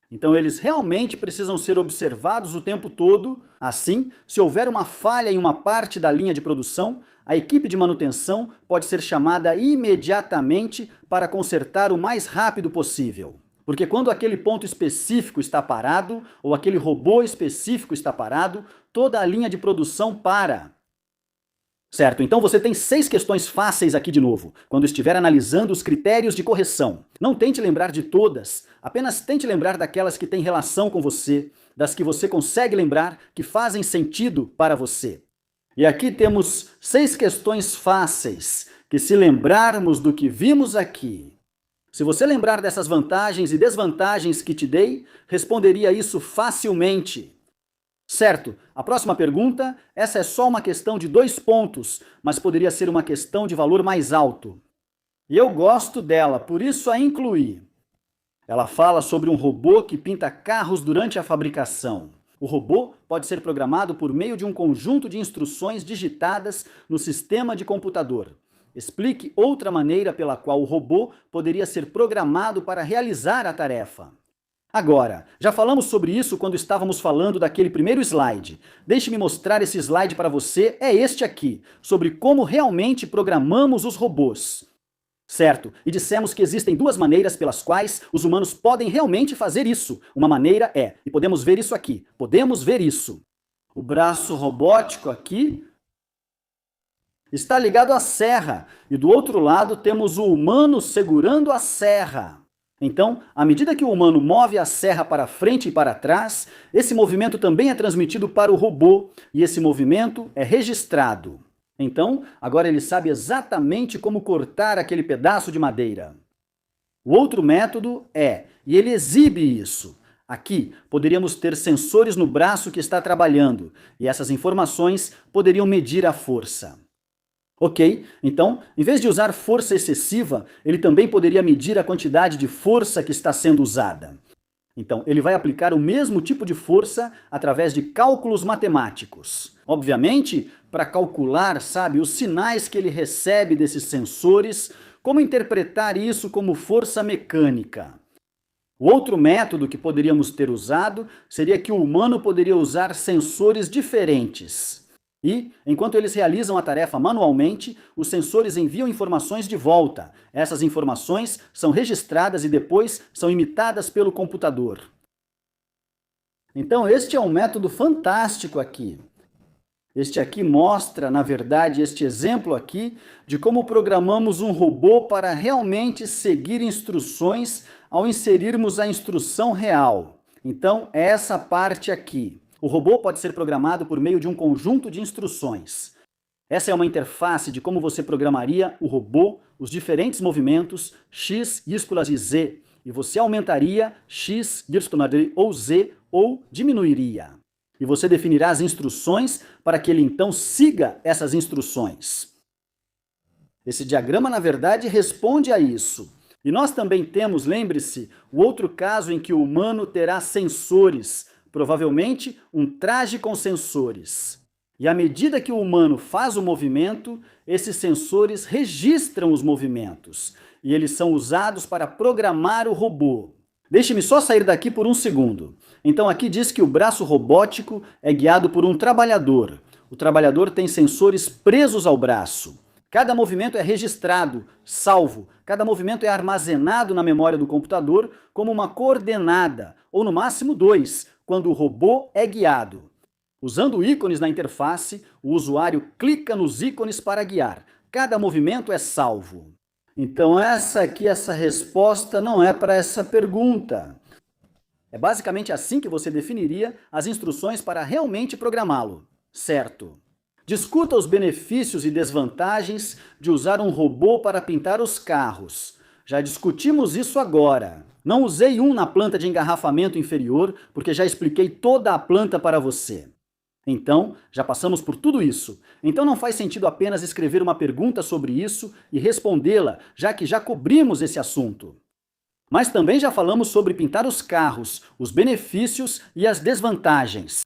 Então eles realmente precisam ser observados o tempo todo. Assim, se houver uma falha em uma parte da linha de produção, a equipe de manutenção pode ser chamada imediatamente para consertar o mais rápido possível. Porque quando aquele ponto específico está parado, ou aquele robô específico está parado, toda a linha de produção para. Certo, então você tem 6 questões fáceis aqui de novo, quando estiver analisando os critérios de correção. Não tente lembrar de todas, apenas tente lembrar daquelas que têm relação com você, das que você consegue lembrar, que fazem sentido para você. E aqui temos 6 questões fáceis, que se lembrarmos do que vimos aqui, se você lembrar dessas vantagens e desvantagens que te dei, responderia isso facilmente. Certo, a próxima pergunta, essa é só uma questão de 2 pontos, mas poderia ser uma questão de valor mais alto. E eu gosto dela, por isso a incluí. Ela fala sobre um robô que pinta carros durante a fabricação. O robô pode ser programado por meio de um conjunto de instruções digitadas no sistema de computador. Explique outra maneira pela qual o robô poderia ser programado para realizar a tarefa. Agora, já falamos sobre isso quando estávamos falando daquele primeiro slide. Deixe-me mostrar esse slide para você, é este aqui, sobre como realmente programamos os robôs. Certo, e dissemos que existem 2 maneiras pelas quais os humanos podem realmente fazer isso. Uma maneira e podemos ver isso aqui, podemos ver isso. O braço robótico aqui está ligado à serra, e do outro lado temos o humano segurando a serra. Então, à medida que o humano move a serra para frente e para trás, esse movimento também é transmitido para o robô, e esse movimento é registrado. Então, agora ele sabe exatamente como cortar aquele pedaço de madeira. O outro método e ele exibe isso. Aqui, poderíamos ter sensores no braço que está trabalhando, e essas informações poderiam medir a força. Ok, então, em vez de usar força excessiva, ele também poderia medir a quantidade de força que está sendo usada. Então, ele vai aplicar o mesmo tipo de força através de cálculos matemáticos. Obviamente, para calcular, os sinais que ele recebe desses sensores, como interpretar isso como força mecânica. O outro método que poderíamos ter usado seria que o humano poderia usar sensores diferentes. E, enquanto eles realizam a tarefa manualmente, os sensores enviam informações de volta. Essas informações são registradas e depois são imitadas pelo computador. Então, este é um método fantástico aqui. Este aqui mostra, na verdade, este exemplo aqui, de como programamos um robô para realmente seguir instruções ao inserirmos a instrução real. Então, é essa parte aqui. O robô pode ser programado por meio de um conjunto de instruções. Essa é uma interface de como você programaria o robô, os diferentes movimentos X, Y e Z, e você aumentaria X, Y ou Z ou diminuiria. E você definirá as instruções para que ele então siga essas instruções. Esse diagrama, na verdade, responde a isso. E nós também temos, lembre-se, o outro caso em que o humano terá sensores, provavelmente um traje com sensores. E à medida que o humano faz o movimento, esses sensores registram os movimentos. E eles são usados para programar o robô. Deixe-me só sair daqui por um segundo. Então aqui diz que o braço robótico é guiado por um trabalhador. O trabalhador tem sensores presos ao braço. Cada movimento é registrado, salvo. Cada movimento é armazenado na memória do computador como uma coordenada, ou no máximo 2, quando o robô é guiado. Usando ícones na interface, o usuário clica nos ícones para guiar. Cada movimento é salvo. Então essa resposta não é para essa pergunta. É basicamente assim que você definiria as instruções para realmente programá-lo, certo? Discuta os benefícios e desvantagens de usar um robô para pintar os carros. Já discutimos isso agora. Não usei um na planta de engarrafamento inferior, porque já expliquei toda a planta para você. Então, já passamos por tudo isso. Então não faz sentido apenas escrever uma pergunta sobre isso e respondê-la, já que já cobrimos esse assunto. Mas também já falamos sobre pintar os carros, os benefícios e as desvantagens.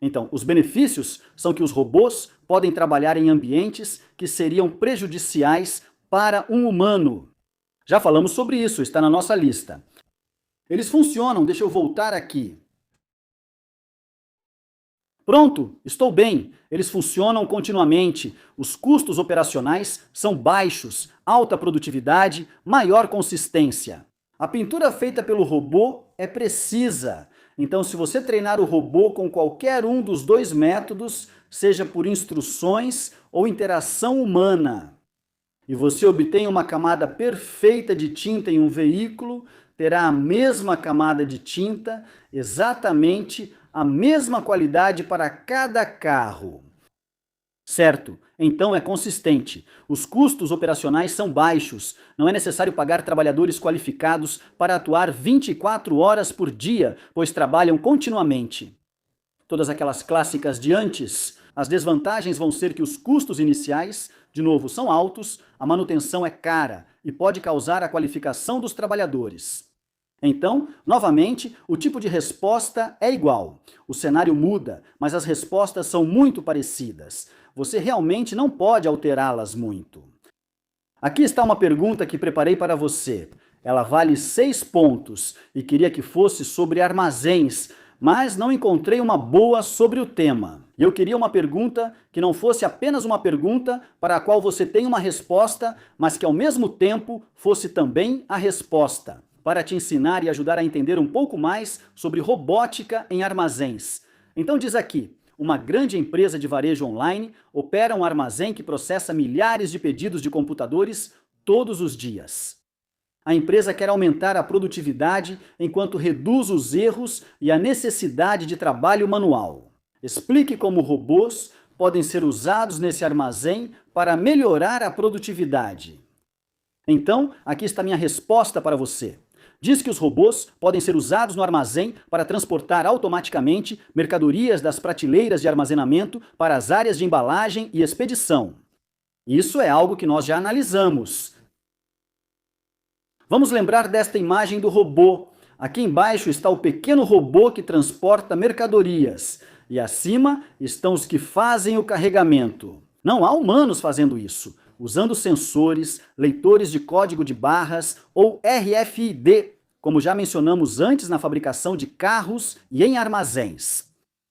Então, os benefícios são que os robôs podem trabalhar em ambientes que seriam prejudiciais para um humano. Já falamos sobre isso, está na nossa lista. Eles funcionam, deixa eu voltar aqui. Pronto, estou bem. Eles funcionam continuamente. Os custos operacionais são baixos, alta produtividade, maior consistência. A pintura feita pelo robô é precisa. Então, se você treinar o robô com qualquer um dos dois métodos, seja por instruções ou interação humana, e você obtém uma camada perfeita de tinta em um veículo, terá a mesma camada de tinta, exatamente a mesma qualidade para cada carro. Certo? Então é consistente. Os custos operacionais são baixos. Não é necessário pagar trabalhadores qualificados para atuar 24 horas por dia, pois trabalham continuamente. Todas aquelas clássicas de antes. As desvantagens vão ser que os custos iniciais, de novo, são altos, a manutenção é cara e pode causar a qualificação dos trabalhadores. Então, novamente, o tipo de resposta é igual. O cenário muda, mas as respostas são muito parecidas. Você realmente não pode alterá-las muito. Aqui está uma pergunta que preparei para você. Ela vale 6 pontos e queria que fosse sobre armazéns, mas não encontrei uma boa sobre o tema. E eu queria uma pergunta que não fosse apenas uma pergunta para a qual você tem uma resposta, mas que ao mesmo tempo fosse também a resposta, para te ensinar e ajudar a entender um pouco mais sobre robótica em armazéns. Então diz aqui: uma grande empresa de varejo online opera um armazém que processa milhares de pedidos de computadores todos os dias. A empresa quer aumentar a produtividade enquanto reduz os erros e a necessidade de trabalho manual. Explique como robôs podem ser usados nesse armazém para melhorar a produtividade. Então, aqui está minha resposta para você. Diz que os robôs podem ser usados no armazém para transportar automaticamente mercadorias das prateleiras de armazenamento para as áreas de embalagem e expedição. Isso é algo que nós já analisamos. Vamos lembrar desta imagem do robô. Aqui embaixo está o pequeno robô que transporta mercadorias. E acima estão os que fazem o carregamento. Não há humanos fazendo isso, usando sensores, leitores de código de barras ou RFID, como já mencionamos antes na fabricação de carros e em armazéns.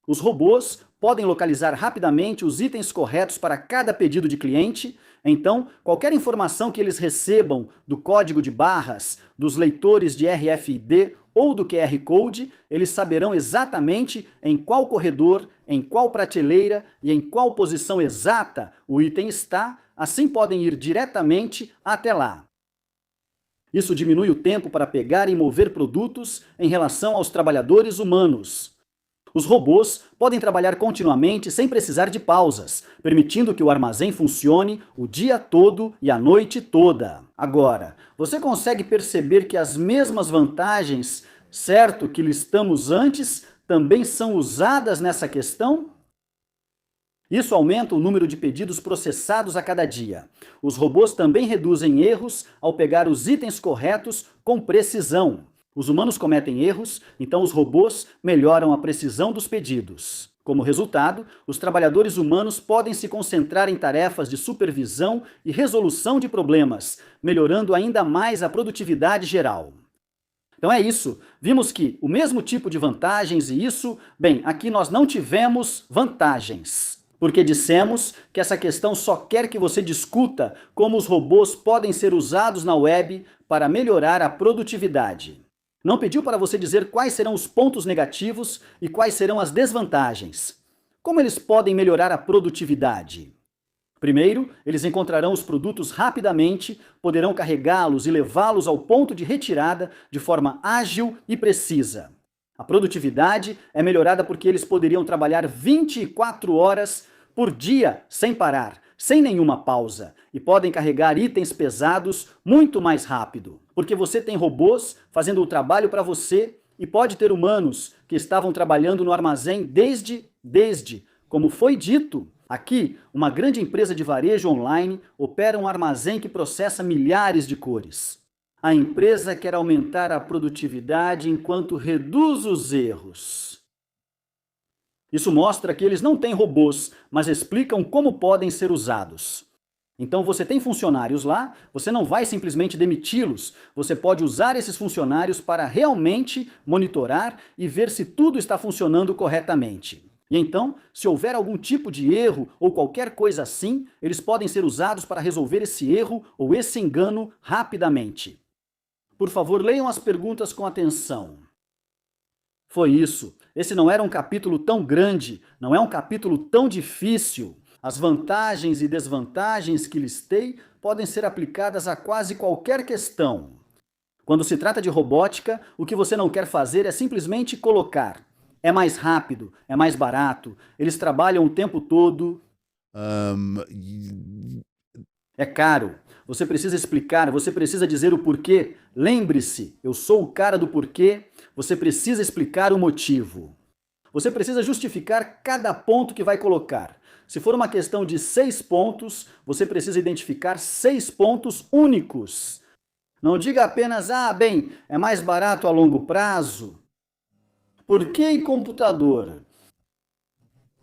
Os robôs podem localizar rapidamente os itens corretos para cada pedido de cliente, então qualquer informação que eles recebam do código de barras, dos leitores de RFID ou do QR Code, eles saberão exatamente em qual corredor, em qual prateleira e em qual posição exata o item está, assim podem ir diretamente até lá. Isso diminui o tempo para pegar e mover produtos em relação aos trabalhadores humanos. Os robôs podem trabalhar continuamente sem precisar de pausas, permitindo que o armazém funcione o dia todo e a noite toda. Agora, você consegue perceber que as mesmas vantagens, certo, que listamos antes, também são usadas nessa questão? Isso aumenta o número de pedidos processados a cada dia. Os robôs também reduzem erros ao pegar os itens corretos com precisão. Os humanos cometem erros, então os robôs melhoram a precisão dos pedidos. Como resultado, os trabalhadores humanos podem se concentrar em tarefas de supervisão e resolução de problemas, melhorando ainda mais a produtividade geral. Então é isso. Vimos que o mesmo tipo de vantagens e isso, bem, aqui nós não tivemos vantagens. Porque dissemos que essa questão só quer que você discuta como os robôs podem ser usados na web para melhorar a produtividade. Não pediu para você dizer quais serão os pontos negativos e quais serão as desvantagens. Como eles podem melhorar a produtividade? Primeiro, eles encontrarão os produtos rapidamente, poderão carregá-los e levá-los ao ponto de retirada de forma ágil e precisa. A produtividade é melhorada porque eles poderiam trabalhar 24 horas por dia sem parar, sem nenhuma pausa, e podem carregar itens pesados muito mais rápido, porque você tem robôs fazendo o trabalho para você e pode ter humanos que estavam trabalhando no armazém desde, como foi dito. Aqui, uma grande empresa de varejo online opera um armazém que processa milhares de cores. A empresa quer aumentar a produtividade enquanto reduz os erros. Isso mostra que eles não têm robôs, mas explicam como podem ser usados. Então você tem funcionários lá, você não vai simplesmente demiti-los, você pode usar esses funcionários para realmente monitorar e ver se tudo está funcionando corretamente. E então, se houver algum tipo de erro ou qualquer coisa assim, eles podem ser usados para resolver esse erro ou esse engano rapidamente. Por favor, leiam as perguntas com atenção. Foi isso. Esse não era um capítulo tão grande, não é um capítulo tão difícil. As vantagens e desvantagens que listei podem ser aplicadas a quase qualquer questão. Quando se trata de robótica, o que você não quer fazer é simplesmente colocar. É mais rápido, é mais barato, eles trabalham o tempo todo. É caro. Você precisa explicar, você precisa dizer o porquê. Lembre-se, eu sou o cara do porquê. Você precisa explicar o motivo. Você precisa justificar cada ponto que vai colocar. Se for uma questão de 6 pontos, você precisa identificar 6 pontos únicos. Não diga apenas, bem, é mais barato a longo prazo. Por que em computador?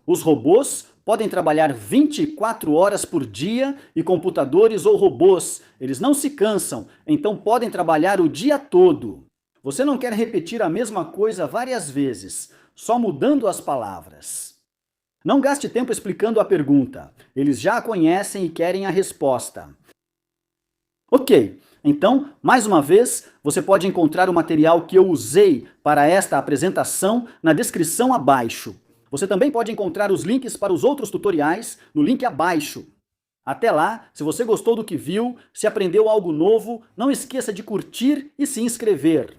Os robôs podem trabalhar 24 horas por dia e computadores ou robôs, eles não se cansam, então podem trabalhar o dia todo. Você não quer repetir a mesma coisa várias vezes, só mudando as palavras. Não gaste tempo explicando a pergunta, eles já a conhecem e querem a resposta. Ok, então, mais uma vez, você pode encontrar o material que eu usei para esta apresentação na descrição abaixo. Você também pode encontrar os links para os outros tutoriais no link abaixo. Até lá, se você gostou do que viu, se aprendeu algo novo, não esqueça de curtir e se inscrever.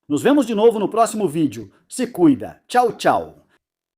Nos vemos de novo no próximo vídeo. Se cuida. Tchau, tchau.